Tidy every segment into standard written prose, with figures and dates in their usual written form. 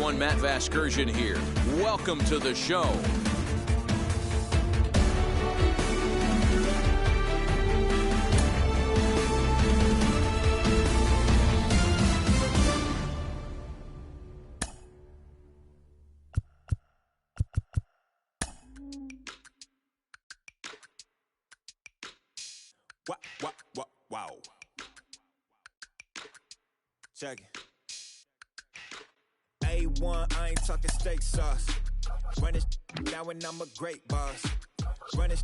everyone, Matt Vasgersian here. Welcome to the show. Wow. Check it. A1, I ain't talking steak sauce. Running now and I'm a great boss. Running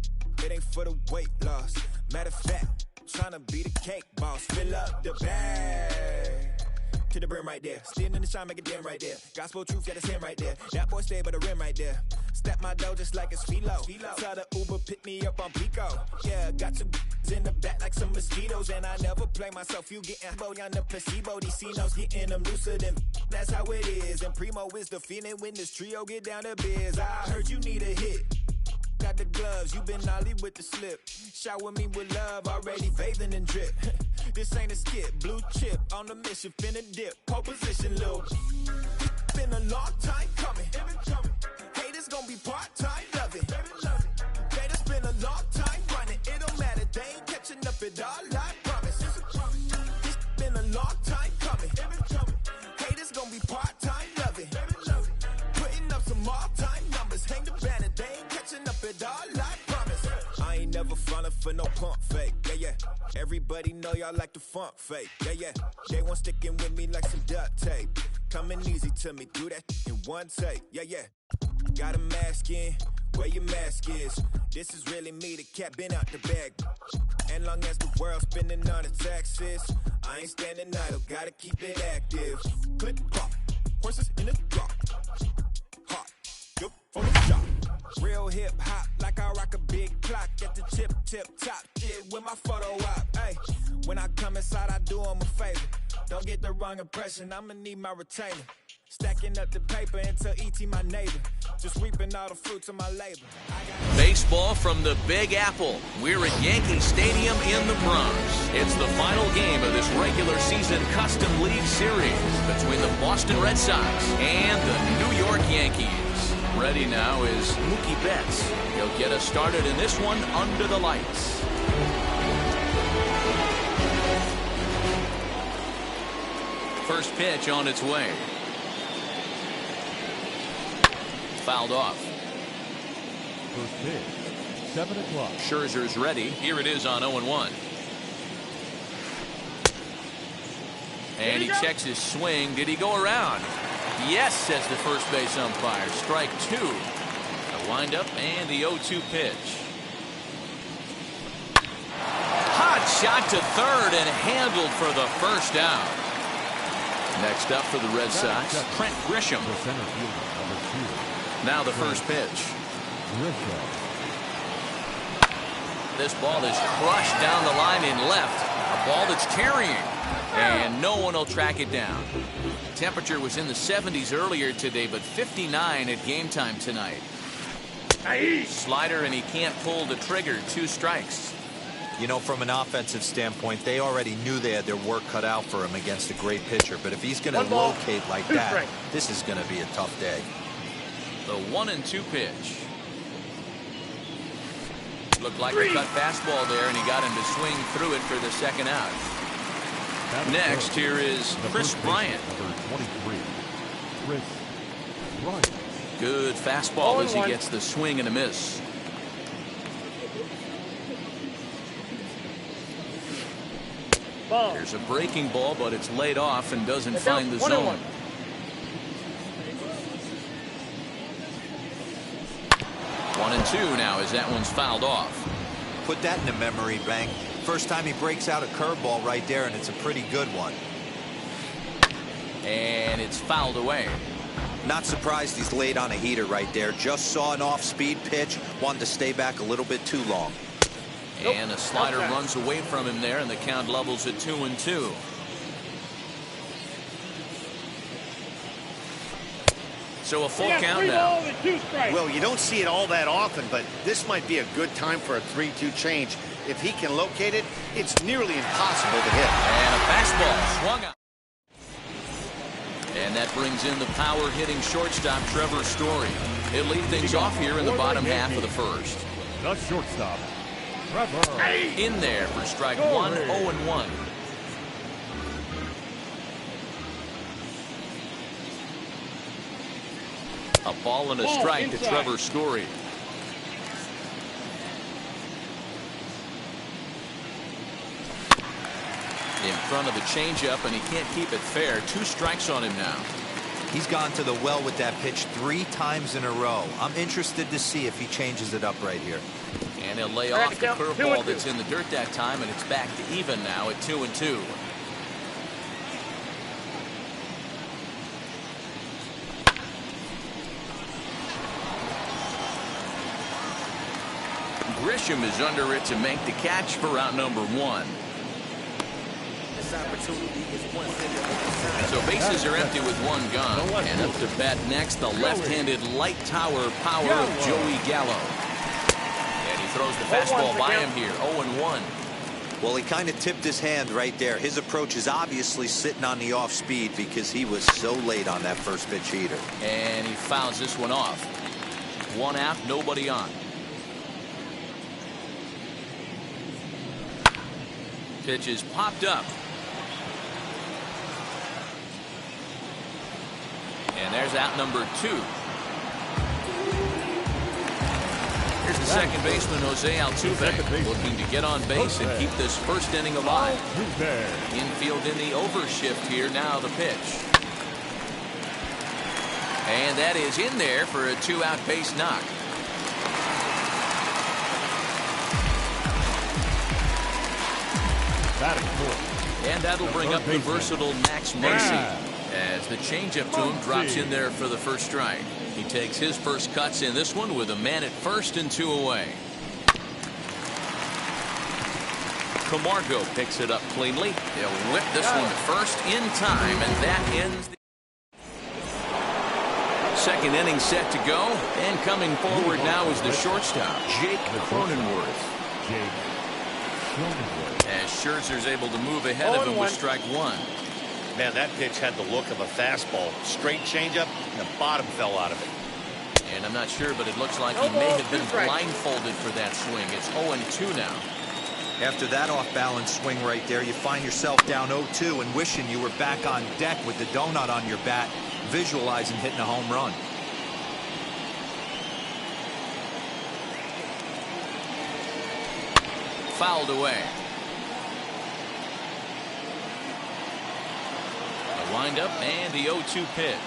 it ain't for the weight loss. Matter of fact, tryna be the cake boss. Fill up the bag to the brim right there. Standing in the shine, make it dim right there. Gospel truth, got his hand right there. That boy stay by the rim right there. Step my dough just like it's Philo. Tell the Uber, pick me up on Pico. Yeah, got two in the back like some mosquitoes. And I never play myself, you getting boy on the placebo. These C-notes getting them looser than that's how it is. And Primo is the feeling when this trio get down to biz. I heard you need a hit. Got the gloves, you been nolly with the slip. Shower me with love, already bathing and drip. This ain't a skip, blue chip on the mission, finna dip. Pole position, little. Been a long time coming. Haters gonna be part-time, love it. Haters been a long time running. It don't matter, they ain't catching up at all, I promise. This been a long time coming. Haters gonna be part-time, love it. Putting up some all-time numbers. Hang the banner, they ain't catching up at all, I promise. I ain't never falling for no pump fake, yeah. Everybody know y'all like the funk fake, yeah. They want sticking with me like some duct tape. Coming easy to me, do that in one take, yeah. Got a mask in, where your mask is. This is really me, the cat been out the bag. And long as the world's spending on the taxes, I ain't standing idle, gotta keep it active. Click, clock, horses in the drop. Hot, good for the shop. Real hip hop, like I rock a big clock at the tip top. Shit with my photo op. Hey, when I come inside, I do 'em a favor. Don't get the wrong impression, I'ma need my retainer. Stacking up the paper until E.T. my neighbor. Just reaping all the fruits of my labor. Baseball from the Big Apple. We're at Yankee Stadium in the Bronx. It's the final game of this regular season Custom League Series between the Boston Red Sox and the New York Yankees. Ready now is Mookie Betts. He'll get us started in this one under the lights. First pitch on its way. Fouled off. First pitch, 7 o'clock. Scherzer's ready. Here it is on 0-1. And he checks his swing. Did he go around? Yes, says the first base umpire. Strike two. The windup and the 0-2 pitch. Hot shot to third and handled for the first out. Next up for the Red Sox, Trent Grisham. The center fielder, number 2. Now the first pitch. Grisham. This ball is crushed down the line in left. A ball that's carrying. And no one will track it down. Temperature was in the 70s earlier today, but 59 at game time tonight. Slider, and he can't pull the trigger. 2 strikes. You know, from an offensive standpoint, they already knew they had their work cut out for him against a great pitcher. But if he's going to locate like that, this is going to be a tough day. The 1-2 pitch. Looked like a cut fastball there, and he got him to swing through it for the second out. Next, here is Chris Bryant. Number 23, Chris Bryant. Good fastball as he gets the swing and a miss. Here's a breaking ball, but it's laid off and doesn't find the zone. 1-2 now as that one's fouled off. Put that in the memory bank. First time he breaks out a curveball right there, and it's a pretty good one. And it's fouled away. Not surprised he's laid on a heater right there. Just saw an off-speed pitch, wanted to stay back a little bit too long. And a slider runs away from him there, and the count levels at 2-2. So a full count now. Well, you don't see it all that often, but this might be a good time for a 3-2 change. If he can locate it, it's nearly impossible to hit. And a fastball swung out. And And that brings in the power-hitting shortstop, Trevor Story. He'll lead things off here in the bottom half of the first. The shortstop, Trevor. In there for strike one, 0-1. A ball and a strike to Trevor Story. In front of the changeup, and he can't keep it fair. 2 strikes on him now. He's gone to the well with that pitch 3 times in a row. I'm interested to see if he changes it up right here. And he'll lay off the curveball that's in the dirt that time, and it's back to even now at 2-2. Grisham is under it to make the catch for out number 1. So bases are empty with 1 gone. And up to bat next, the left-handed light tower power of Joey Gallo. And he throws the fastball by him here, 0-1. Well, he kind of tipped his hand right there. His approach is obviously sitting on the off speed because he was so late on that first pitch heater. And he fouls this one off. 1 out, nobody on. Pitch is popped up. And there's out number 2. Here's the second baseman, Jose Altuve, looking to get on base and keep this first inning alive. Infield in the overshift here, now the pitch. And that is in there for a 2-out base knock. And that'll bring up the versatile Max Muncy as the changeup to him drops in there for the first strike. He takes his first cuts in this one with a man at first and 2 away. Camargo picks it up cleanly. He'll whip this one to first in time, and that ends the second inning set to go. And coming forward now is the shortstop, Jake Cronenworth. As Scherzer's able to move ahead of him with strike 1. Man, that pitch had the look of a fastball. Straight changeup, and the bottom fell out of it. And I'm not sure, but it looks like he may have been blindfolded for that swing. It's 0-2 now. After that off-balance swing right there, you find yourself down 0-2 and wishing you were back on deck with the donut on your bat, visualizing hitting a home run. Fouled away. A windup and the 0-2 pitch.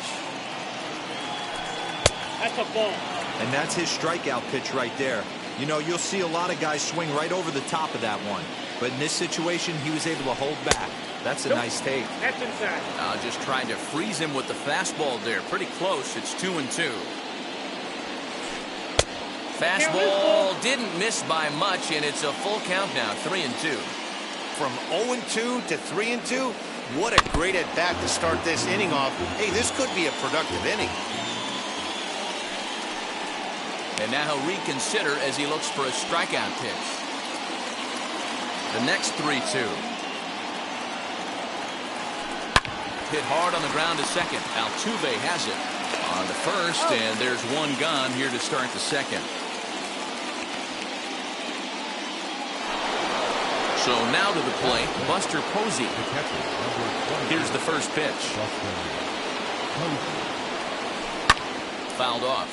That's a ball. And that's his strikeout pitch right there. You know, you'll see a lot of guys swing right over the top of that one. But in this situation, he was able to hold back. That's a nice take. That's inside. Just trying to freeze him with the fastball there. Pretty close. It's 2-2. Fastball didn't miss by much, and it's a full count now, 3-2. From 0-2 to 3-2, what a great at-bat to start this inning off. Hey, this could be a productive inning. And now he'll reconsider as he looks for a strikeout pitch. The next 3-2. Hit hard on the ground to second. Altuve has it on the first, and there's 1 gone here to start the second. So now to the plate, Buster Posey. Here's the first pitch. Fouled off.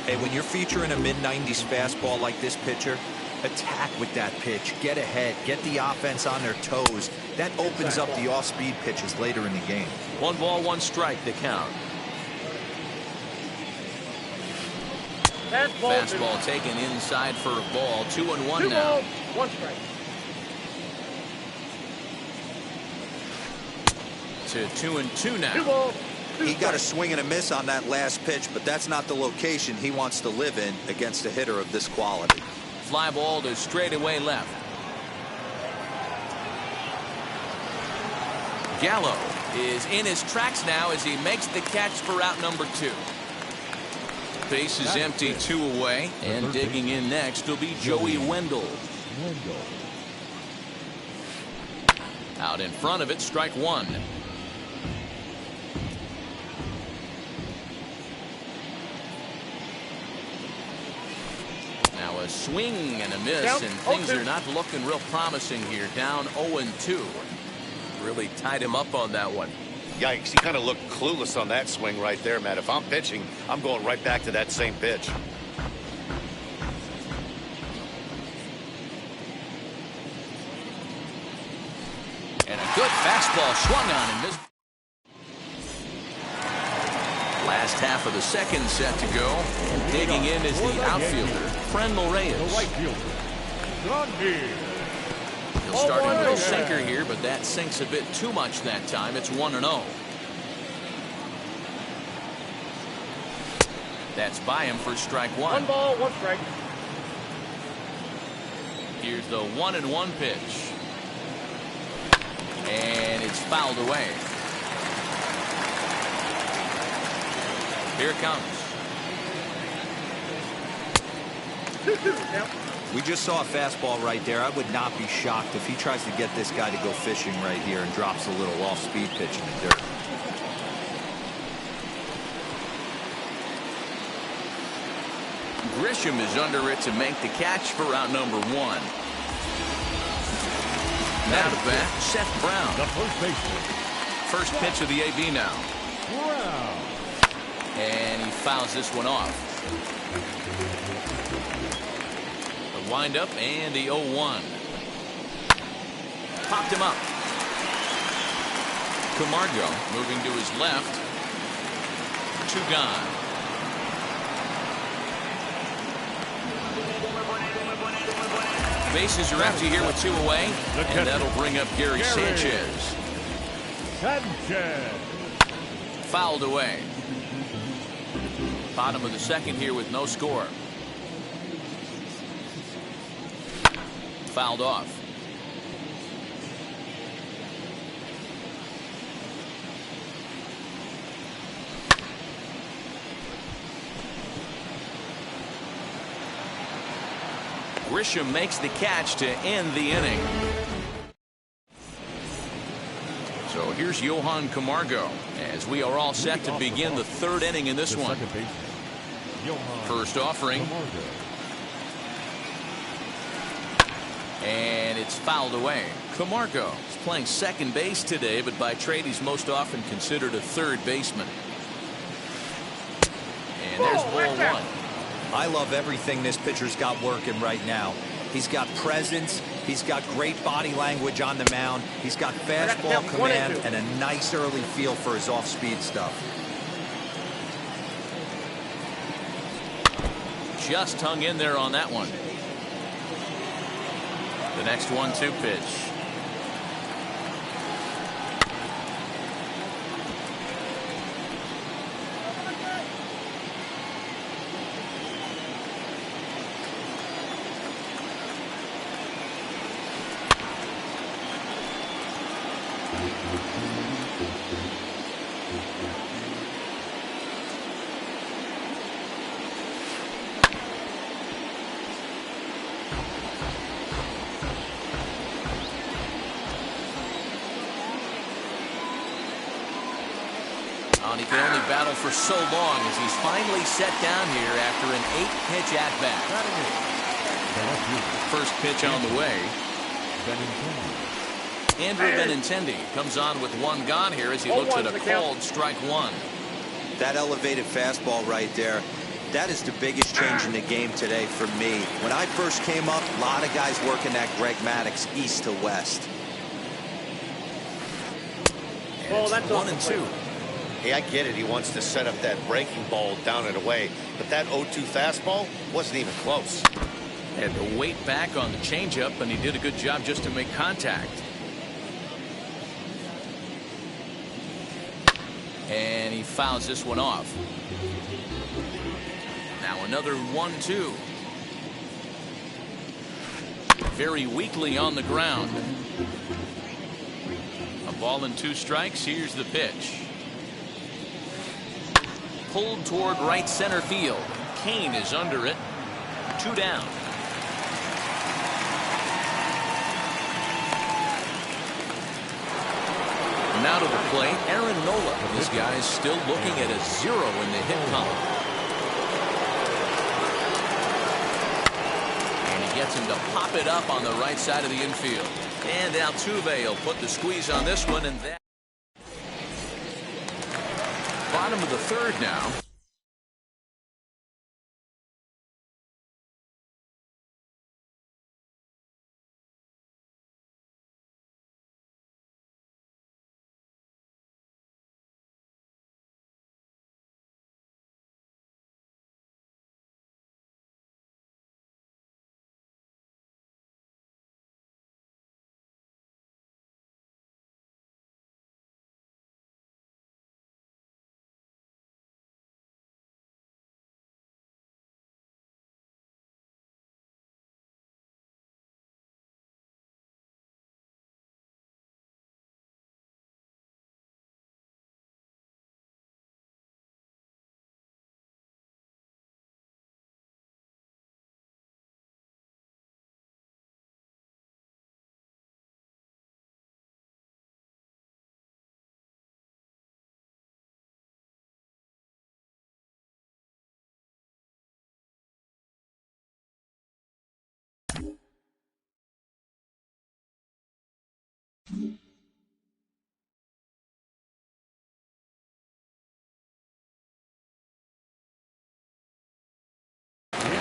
Hey, when you're featuring a mid-90s fastball like this pitcher, attack with that pitch. Get ahead. Get the offense on their toes. That opens up the off-speed pitches later in the game. 1 ball, 1 strike, the count. Fastball taken inside for a ball. 2-1 now. 1 strike. To 2-2 now. 2 balls. He got a swing and a miss on that last pitch, but that's not the location he wants to live in against a hitter of this quality. Fly ball to straightaway left. Gallo is in his tracks now as he makes the catch for out number 2. Base is empty, 2 away, and digging in next will be Joey Wendell. Out in front of it, strike 1. Now a swing and a miss, and things are not looking real promising here. Down 0-2. Really tied him up on that one. Yikes, he kind of looked clueless on that swing right there, Matt. If I'm pitching, I'm going right back to that same pitch. And a good fastball swung on and missed. Last half of the second set to go. And digging in is the outfielder, Franmil Reyes. The right fielder, John Means. He'll start a little sinker here, but that sinks a bit too much that time. It's 1-0. That's by him for strike one. 1 ball, 1 strike. Here's the 1-1 pitch. And it's fouled away. Here it comes. We just saw a fastball right there. I would not be shocked if he tries to get this guy to go fishing right here and drops a little off-speed pitch in the dirt. Grisham is under it to make the catch for out number 1. Now to bat, Seth Brown. The first baseman. First pitch of the AB now. Brown. And he fouls this one off. The windup and the 0-1. Popped him up. Camargo moving to his left. 2 gone. Bases are empty here with 2 away. And that'll bring up Gary Sanchez. Sanchez. Fouled away. Bottom of the second here with no score. Fouled off. Grisham makes the catch to end the inning. So here's Johan Camargo as we are all set to begin the 3rd inning in this one. First offering. And it's fouled away. Camargo is playing second base today, but by trade he's most often considered a third baseman. And there's ball 1. I love everything this pitcher's got working right now. He's got presence. He's got great body language on the mound. He's got fastball command and a nice early feel for his off-speed stuff. Just hung in there on that one. The next 1-2 pitch. He can only battle for so long as he's finally set down here after an 8-pitch at-bat. First pitch on the way. Andrew Benintendi comes on with 1 gone here as he looks at a called strike 1. That elevated fastball right there, that is the biggest change in the game today for me. When I first came up, a lot of guys working that Greg Maddux east to west. And it's 1-2. Hey, I get it. He wants to set up that breaking ball down and away, but that 0-2 fastball wasn't even close. Had to wait back on the changeup, and he did a good job just to make contact. And he fouls this one off. Now another 1-2. Very weakly on the ground. A ball and 2 strikes. Here's the pitch. Pulled toward right center field. Kane is under it. 2 down. Now to the plate, Aaron Nola. This guy is still looking at a 0 in the hit column. gets him to pop it up on the right side of the infield. And Altuve will put the squeeze on this one, and that. Bottom of the third now.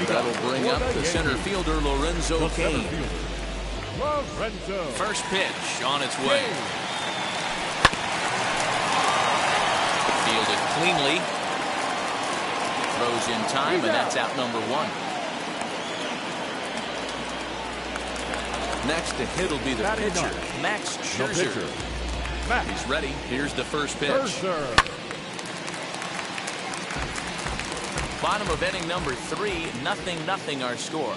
That'll bring up the center fielder, Lorenzo Cain. First pitch on its way. Fielded cleanly. Throws in time, and that's out number one. Next to hit will be the pitcher, Max Scherzer. He's ready. Here's the first pitch. Bottom of inning number 3, 0-0 our score.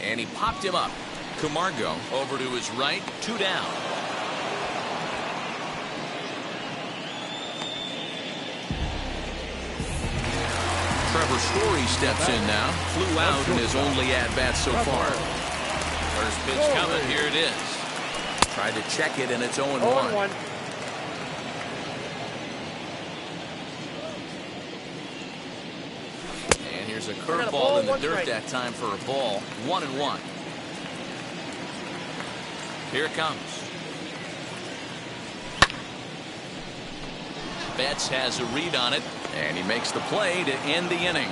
And he popped him up. Camargo over to his right, 2 down. Trevor Story steps in now. Flew out in his only at-bat so far. First pitch coming. Here it is. Tried to check it, and it's 0-1. Here's a curveball in the dirt that time for a ball. 1-1. Here it comes. Betts has a read on it, and he makes the play to end the inning.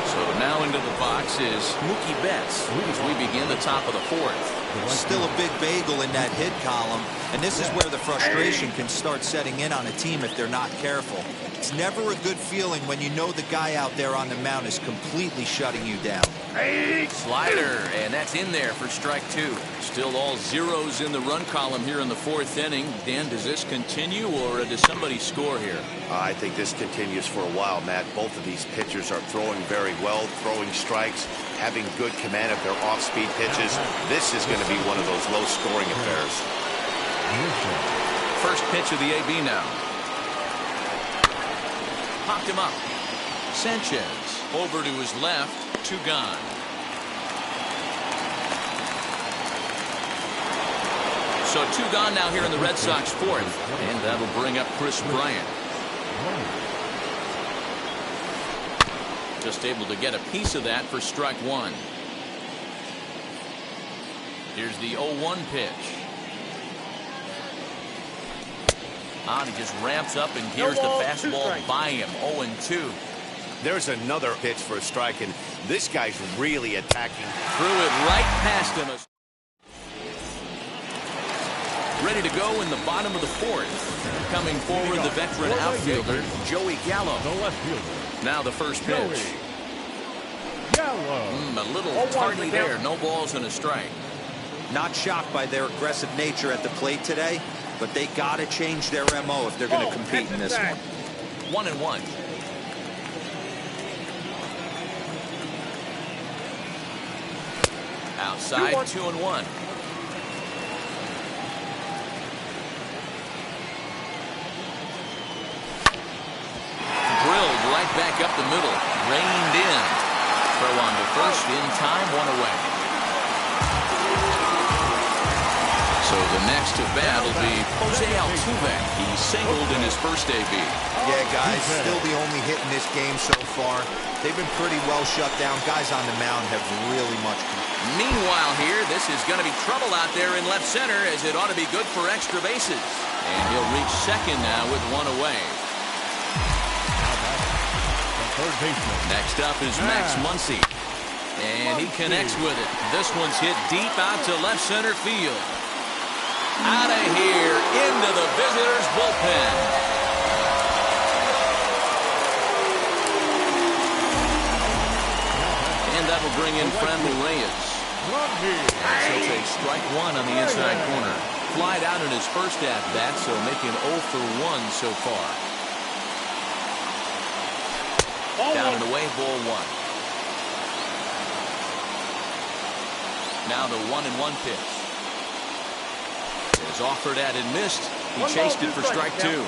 So now into the box is Mookie Betts as we begin the top of the fourth. Still a big bagel in that hit column, and this is where the frustration can start setting in on a team if they're not careful. It's never a good feeling when you know the guy out there on the mound is completely shutting you down. Slider, and that's in there for strike 2. Still all zeros in the run column here in the fourth inning. Dan, does this continue, or does somebody score here? I think this continues for a while, Matt. Both of these pitchers are throwing very well, throwing strikes, having good command of their off-speed pitches. This is going to be one of those low-scoring affairs. First pitch of the AB now. Popped him up. Sanchez over to his left, 2 gone. So 2 gone now here in the Red Sox fourth, and that'll bring up Chris Bryant. Just able to get a piece of that for strike 1. Here's the 0-1 pitch. He just ramps up and gears the fastball by him. 0-2. There's another pitch for a strike, and this guy's really attacking. Threw it right past him. Ready to go in the bottom of the fourth. Coming forward, the veteran outfielder, Joey Gallo. Now the first pitch. A little tardy there. No balls and a strike. Not shocked by their aggressive nature at the plate today, but they got to change their MO if they're going to compete in this one. 1-1. Outside, 2-1. Drilled right back up the middle. Reined in. Throw on to first in time, 1 away. So the next to bat will be Jose Altuve. He singled in his first AB. Yeah, guys, still the only hit in this game so far. They've been pretty well shut down. Guys on the mound have really much. Meanwhile here, this is going to be trouble out there in left center, as it ought to be good for extra bases. And he'll reach second now with one away. Next up is Max Muncy. And he connects with it. This one's hit deep out to left center field. Out of here, into the visitors' bullpen. And that'll bring in Franmil Reyes. He'll take strike one on the inside corner. Flied out in his first at-bat, so making 0 for 1 so far. Down and away, ball one. Now the 1-1 pitch. Is offered at and missed. He chased it for strike two.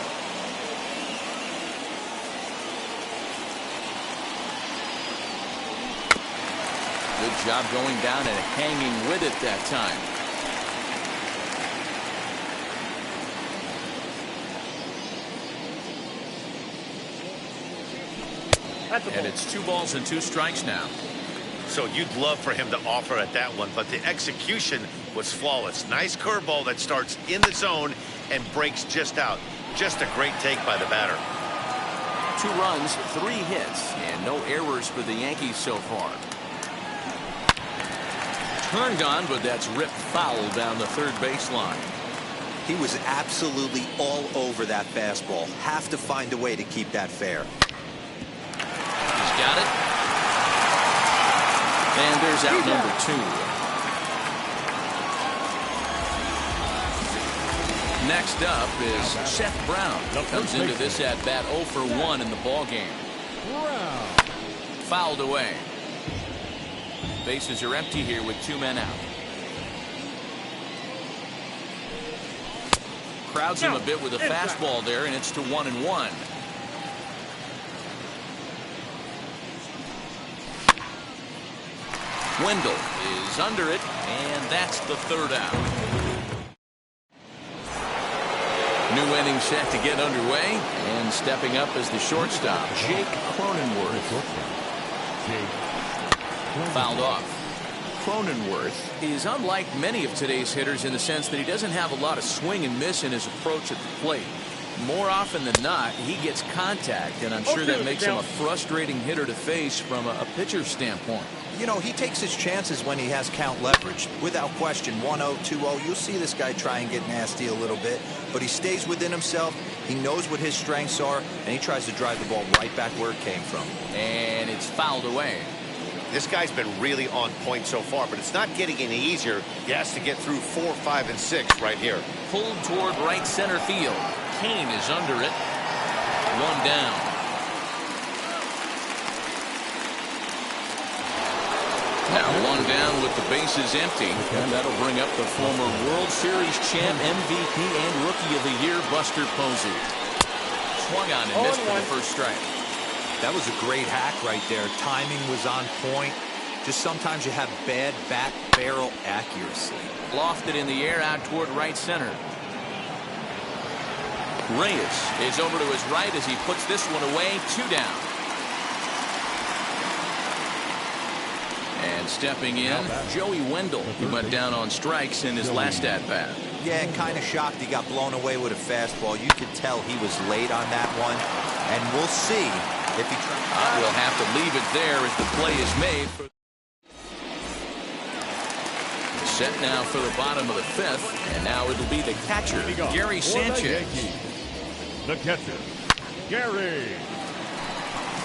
Good job going down and hanging with it that time. And it's 2 balls and 2 strikes now. So you'd love for him to offer at that one, but the execution was flawless. Nice curveball that starts in the zone and breaks just out. Just a great take by the batter. 2 runs, 3 hits, and no errors for the Yankees so far. Turned on, but that's ripped foul down the third baseline. He was absolutely all over that fastball. Have to find a way to keep that fair. He's got it. And there's out number 2. Next up is Seth Brown. Comes into this at bat 0 for 1 in the ball game. Fouled away. Bases are empty here with 2 men out. Crowds him a bit with a fastball there, and it's to 1-1. Wendell is under it, and that's the 3rd out. New inning set to get underway, and stepping up as the shortstop, Jake Cronenworth. Fouled off. Cronenworth is unlike many of today's hitters in the sense that he doesn't have a lot of swing and miss in his approach at the plate. More often than not, he gets contact, and I'm sure that makes him a frustrating hitter to face from a pitcher's standpoint. You know, he takes his chances when he has count leverage. Without question, 1-0, 2-0, you'll see this guy try and get nasty a little bit, but he stays within himself. He knows what his strengths are, and he tries to drive the ball right back where it came from. And it's fouled away. This guy's been really on point so far, but it's not getting any easier. He has to get through 4, 5, and 6 right here. Pulled toward right center field. Kane is under it. 1 down. Now 1 down with the bases empty. And that'll bring up the former World Series champ, MVP, and Rookie of the Year, Buster Posey. Swung on and missed for the first strike. That was a great hack right there. Timing was on point. Just sometimes you have bad bat barrel accuracy. Lofted in the air out toward right center. Reyes is over to his right as he puts this one away. 2 down. And stepping in, Joey Wendell. He went down on strikes in his last at-bat. Yeah, kind of shocked he got blown away with a fastball. You could tell he was late on that one. And we'll see if he tries. We'll have to leave it there as the play is made. Set now for the bottom of the 5th. And now it'll be the catcher, Gary Sanchez. The catcher, Gary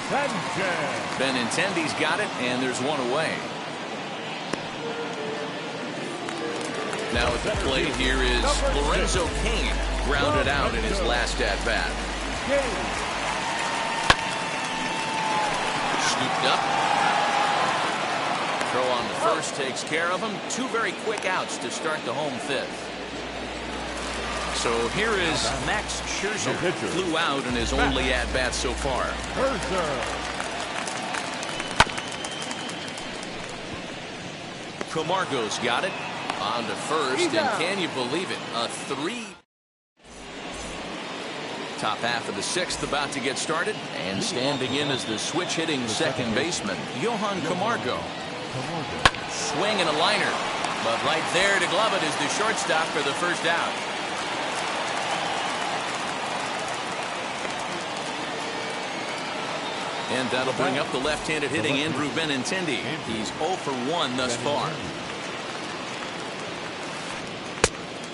Sanchez. Benintendi's got it, and there's 1 away. Now at the plate here is Lorenzo Cain, grounded out in his last at-bat. Scooped up. Throw on the first takes care of him. 2 very quick outs to start the home 5th. So here is Max Scherzer. Flew out in his only at-bat so far. Camargo's got it. On to first, and can you believe it? A 3. Top half of the 6th about to get started, and standing in as the switch-hitting second baseman, Johan Camargo. Swing and a liner, but right there to glove it is the shortstop for the first out. And that'll bring up the left-handed hitting Andrew Benintendi. He's 0 for 1 thus far.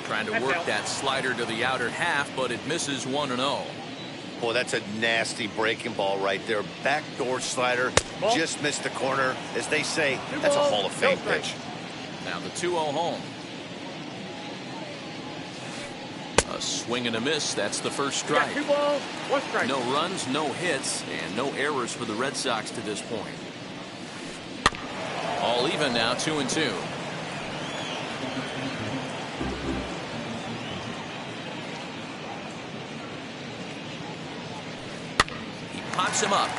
Trying to work that slider to the outer half, but it misses 1-0. Boy, that's a nasty breaking ball right there. Backdoor slider, just missed the corner. As they say, that's a Hall of Fame pitch. Now the 2-0 home. A swing and a miss. That's the first strike. 2 balls, 1 strike. No runs, no hits, and no errors for the Red Sox to this point. All even now, 2-2. Pops him up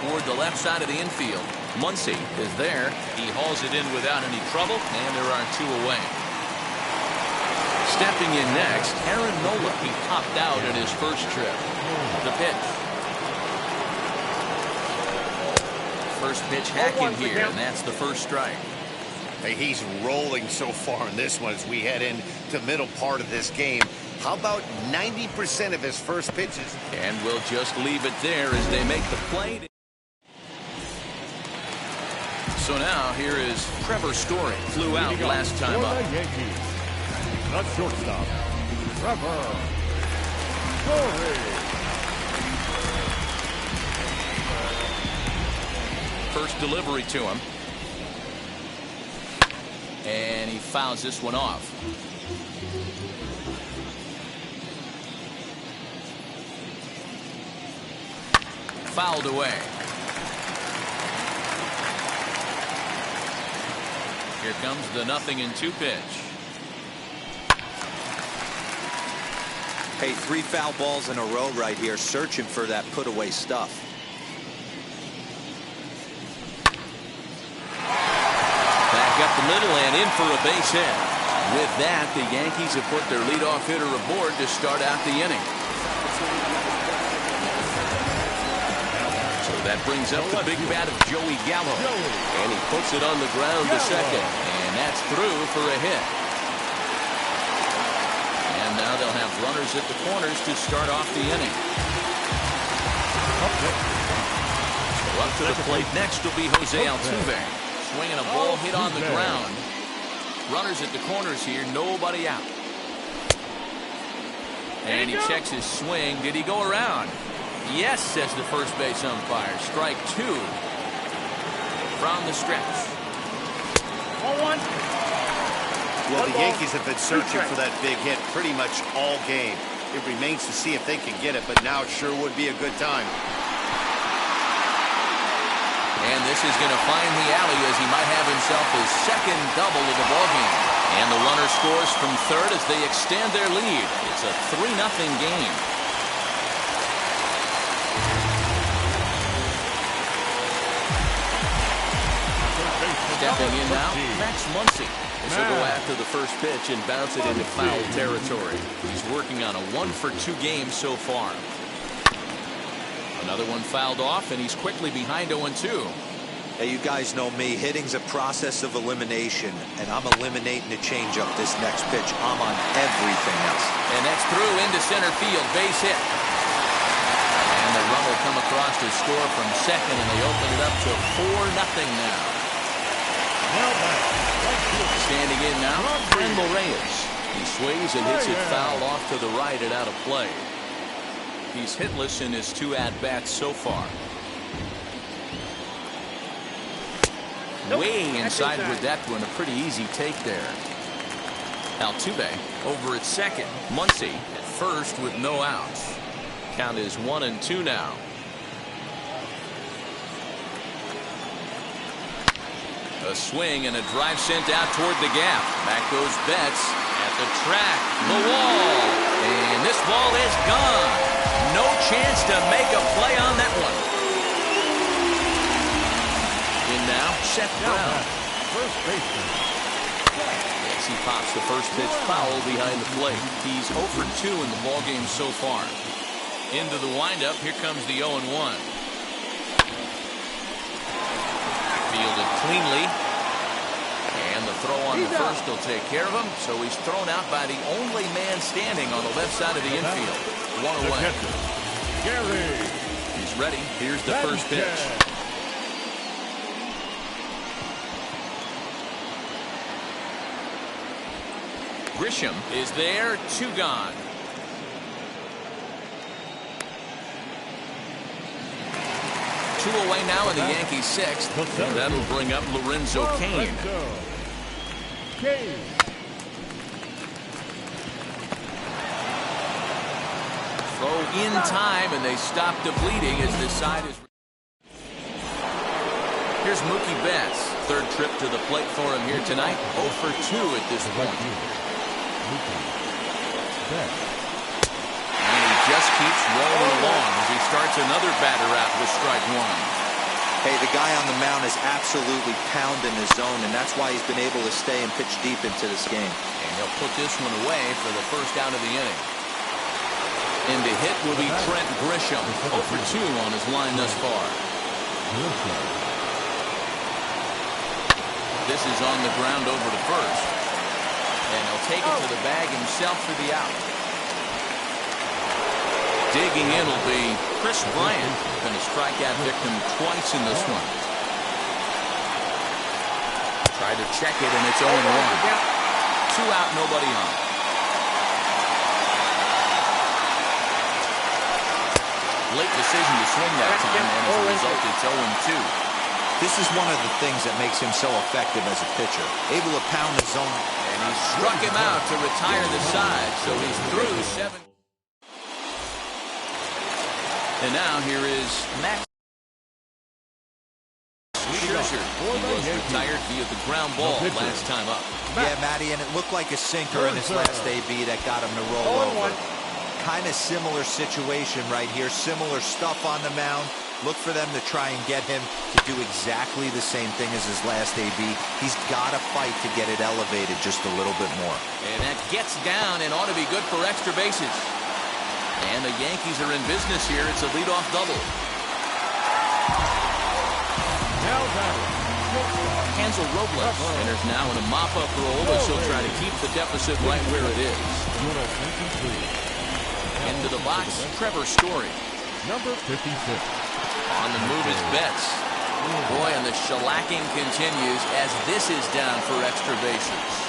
toward the left side of the infield. Muncy is there. He hauls it in without any trouble, and there are 2 away. Stepping in next, Aaron Nola. He popped out at his first trip. The pitch. First pitch hacking here, and that's the first strike. Hey, he's rolling so far in this one as we head into the middle part of this game. How about 90% of his first pitches? And we'll just leave it there as they make the play. So now here is Trevor Story. Flew out last time up. The shortstop, Trevor Story. First delivery to him. And he fouls this one off. Fouled away. Here comes the 0-2 pitch. Hey, 3 foul balls in a row right here, searching for that put-away stuff. Back up the middle and in for a base hit. With that, the Yankees have put their leadoff hitter aboard to start out the inning. So that brings up the big bat of Joey Gallo. And he puts it on the ground to second. And that's through for a hit. And now they'll have runners at the corners to start off the inning. So up to the plate next will be Jose Altuve. Swinging a ball hit on the ground. Runners at the corners here, nobody out. And he checks his swing. Did he go around? Yes, says the first base umpire. Strike 2 from the stretch. 0-1. Well, the Yankees have been searching for that big hit pretty much all game. It remains to see if they can get it, but now it sure would be a good time. And this is going to find the alley as he might have himself his second double of the ballgame. And the runner scores from third as they extend their lead. It's a 3-0 game. Stepping in now, Max Muncy. This will go after the first pitch and bounce it into foul territory. He's working on a 1-for-2 game so far. Another one fouled off, and he's quickly behind 0-2. Hey, you guys know me. Hitting's a process of elimination, and I'm eliminating the changeup this next pitch. I'm on everything else. And that's through into center field. Base hit. And the run will come across to score from second, and they open it up to 4-0 now. Standing in now, Franmil Reyes. He swings and hits it foul off to the right and out of play. He's hitless in his 2 at-bats so far. Way inside with that one. A pretty easy take there. Altuve over at second. Muncy at first with no outs. Count is 1-2 now. A swing and a drive sent out toward the gap. Back goes Betts at the track. The wall. And this ball is gone. No chance to make a play on that one. In now, Seth Brown. First baseman. As he pops the first pitch foul behind the plate. He's 0 for 2 in the ballgame so far. Into the windup. Here comes the 0-1. Fielded cleanly. And the throw on the first will take care of him. So he's thrown out by the only man standing on the left side of the infield. One away. Gary. He's ready. Here's the first pitch. Grisham is there. 2 gone. Two away now in the Yankees' 6th. And that'll bring up Lorenzo Cain. Throw in time, and they stop the bleeding as this side is. Here's Mookie Betts. Third trip to the plate for him here tonight. 0 for 2 at this point. And he just keeps rolling along as he starts another batter out with strike 1. Hey, the guy on the mound is absolutely pounding his zone, and that's why he's been able to stay and pitch deep into this game. And he'll put this one away for the first out of the inning. And the hit will be Trent Grisham. 0 for 2 on his line thus far. This is on the ground over to first. And he'll take it to the bag himself for the out. Digging in will be Chris Bryant. Going to strike that victim twice in this one. Try to check it, and it's 0-1. 2 out, nobody on. Late decision to swing that time, and as a result, it's 0-2. This is one of the things that makes him so effective as a pitcher. Able to pound his zone. And he struck him out to retire the side, so he's through 7. And now here is Max Scherzer. He was retired via the ground ball last time up. Yeah, Matty, and it looked like a sinker in his last AB that got him to roll over. Kind of similar situation right here. Similar stuff on the mound. Look for them to try and get him to do exactly the same thing as his last AB. He's got to fight to get it elevated just a little bit more. And that gets down and ought to be good for extra bases. And the Yankees are in business here. It's a leadoff double. Hansel Robles enters now in a mop-up role as he'll try to keep the deficit right where it is. Into the box, Trevor Story. Number 56. On the move is Betts. Boy, and the shellacking continues as this is down for extra bases.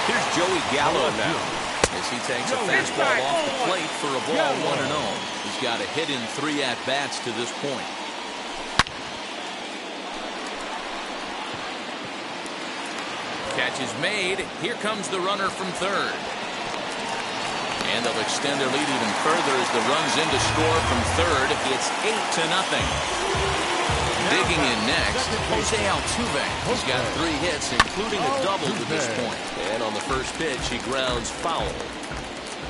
Here's Joey Gallo now as he takes a fastball off the plate for a ball 1-0. He's got a hit in 3 at-bats to this point. Catch is made. Here comes the runner from third. And they'll extend their lead even further as the run's in to score from third. It's 8-0. Digging in next, Jose Altuve. He's got 3 hits, including a double to this point. And on the first pitch, he grounds foul.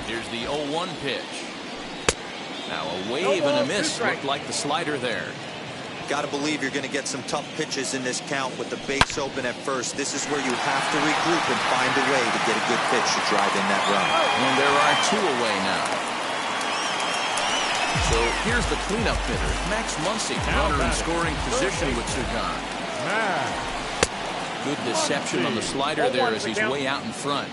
Here's the 0-1 pitch. Now a wave and a miss. Looked like the slider there. Got to believe you're going to get some tough pitches in this count with the base open at first. This is where you have to regroup and find a way to get a good pitch to drive in that run. And there are 2 away now. So here's the cleanup hitter, Max Muncy, runner in scoring position with 2 gone. Good deception on the slider there as he's way out in front.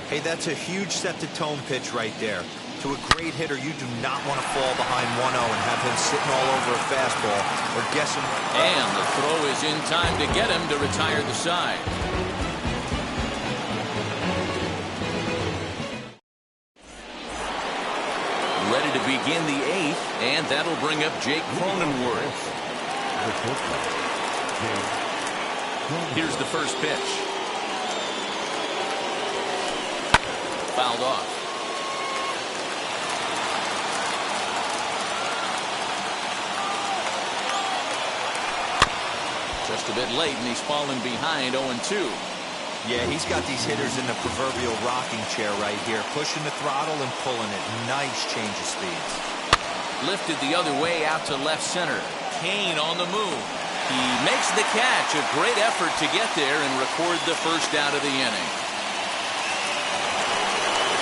Hey, that's a huge set-the-tone pitch right there. To a great hitter, you do not want to fall behind 1-0 and have him sitting all over a fastball or guessing. And the throw is in time to get him to retire the side. Ready to begin the 8th, and that'll bring up Jake Cronenworth. Here's the first pitch. Fouled off. Just a bit late, and he's fallen behind 0-2. Yeah, he's got these hitters in the proverbial rocking chair right here, pushing the throttle and pulling it. Nice change of speeds. Lifted the other way out to left center. Cain on the move. He makes the catch. A great effort to get there and record the first out of the inning.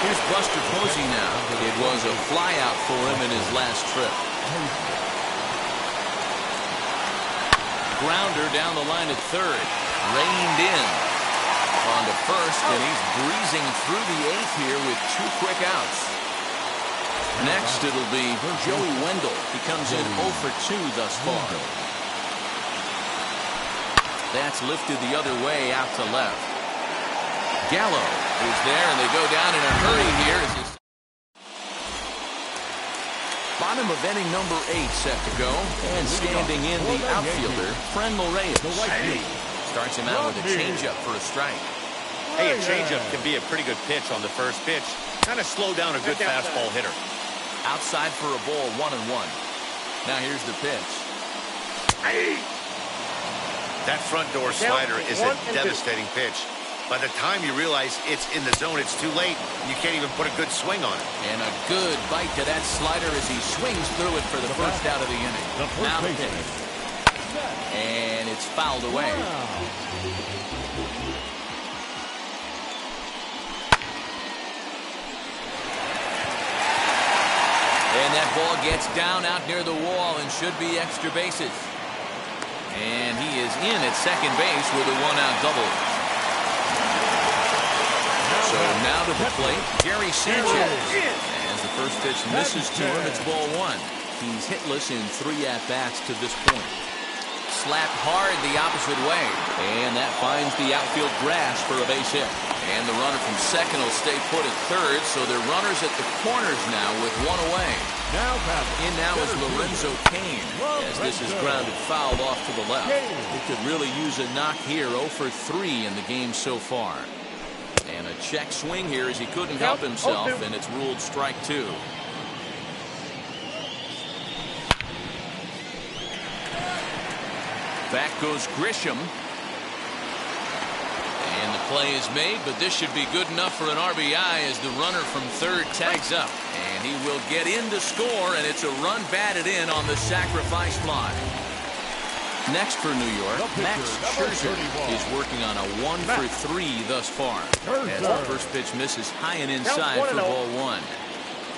Here's Buster Posey now. It was a flyout for him in his last trip. Grounder down the line at third. Reined in. On to first, and he's breezing through the eighth here with 2 quick outs. Next, it'll be Joey Wendell. He comes in 0 for 2 thus far. That's lifted the other way out to left. Gallo is there, and they go down in a hurry here. Bottom of inning number 8 set to go, and standing in the outfielder, Franmil Reyes. Starts him out with a changeup for a strike. Hey, a changeup can be a pretty good pitch on the first pitch. Kind of slow down a good fastball hitter. Outside for a ball, 1-1. Now here's the pitch. That front door slider is a devastating pitch. By the time you realize it's in the zone, it's too late. You can't even put a good swing on it. And a good bite to that slider as he swings through it for the first out of the inning. Now the pitch. And it's fouled away. And that ball gets down out near the wall and should be extra bases. And he is in at second base with a 1-out double. So now to the plate, Gary Sanchez. As the first pitch misses to him, it's ball 1. He's hitless in 3 at-bats to this point. Slapped hard the opposite way. And that finds the outfield grass for a base hit. And the runner from second will stay put at third, so they're runners at the corners now with 1 away. In now is Lorenzo Cain, as this is grounded foul off to the left. He could really use a knock here, 0 for 3 in the game so far. And a check swing here as he couldn't help himself, and it's ruled strike 2. Back goes Grisham. And the play is made, but this should be good enough for an RBI as the runner from third tags up. And he will get in to score, and it's a run batted in on the sacrifice fly. Next for New York, Max Scherzer is working on a 1 for 3 thus far. As the first pitch misses high and inside for ball 1.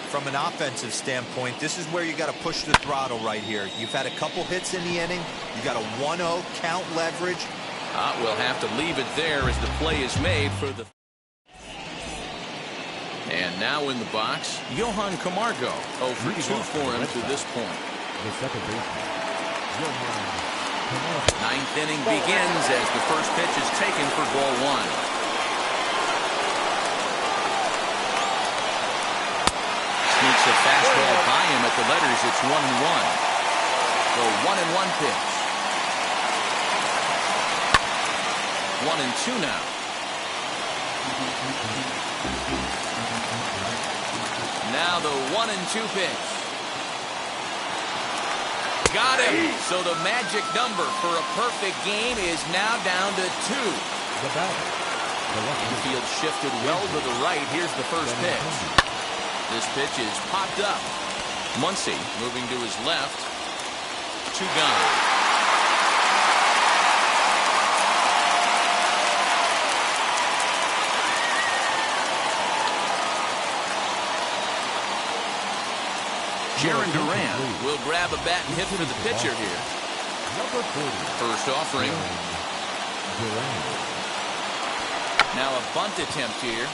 From an offensive standpoint, this is where you got to push the throttle right here. You've had a couple hits in the inning. You got a 1-0 count leverage. We'll have to leave it there as the play is made for the... And now in the box, Johan Camargo. 0 for 2 for him to this point. The second baseman, Johan Camargo. Ninth inning begins as the first pitch is taken for ball 1. Sneaks a fastball by him at the letters. It's 1-1. The 1-1 pitch. 1-2 now. Now the 1-2 pitch. Got him. So the magic number for a perfect game is now down to 2. The batter. Infield shifted well to the right. Here's the first pitch. This pitch is popped up. Muncy moving to his left. 2 gone. Jarren Duran will grab a bat and hit for the pitcher here. First offering. Now a bunt attempt here.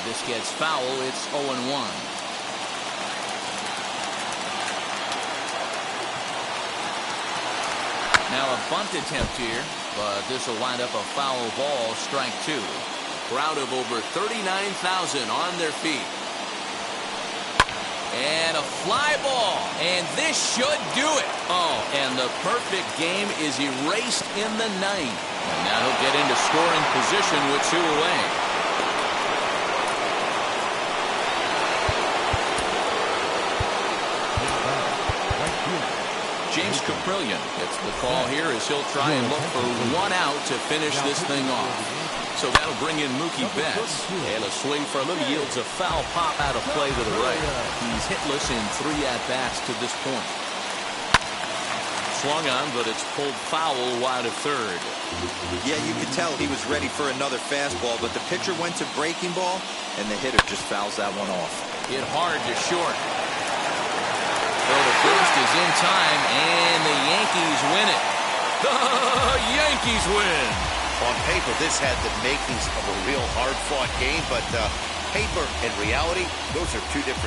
This gets foul. It's 0-1. Now a bunt attempt here, but this will wind up a foul ball, strike 2. Crowd of over 39,000 on their feet. And a fly ball, and this should do it. Oh, and the perfect game is erased in the 9th. And now he'll get into scoring position with 2 away. James Caprillion gets the call here as he'll try and look for 1 out to finish this thing off. So that'll bring in Mookie Betts. And a swing for a little yields a foul pop out of play to the right. He's hitless in 3 at-bats to this point. swung on, but it's pulled foul wide of third. Yeah, you could tell he was ready for another fastball, but the pitcher went to breaking ball, and the hitter just fouls that one off. Hit hard to short. Throw to first is in time, and the Yankees win it. The Yankees win. On paper, this had the makings of a real hard-fought game, but paper and reality, those are two different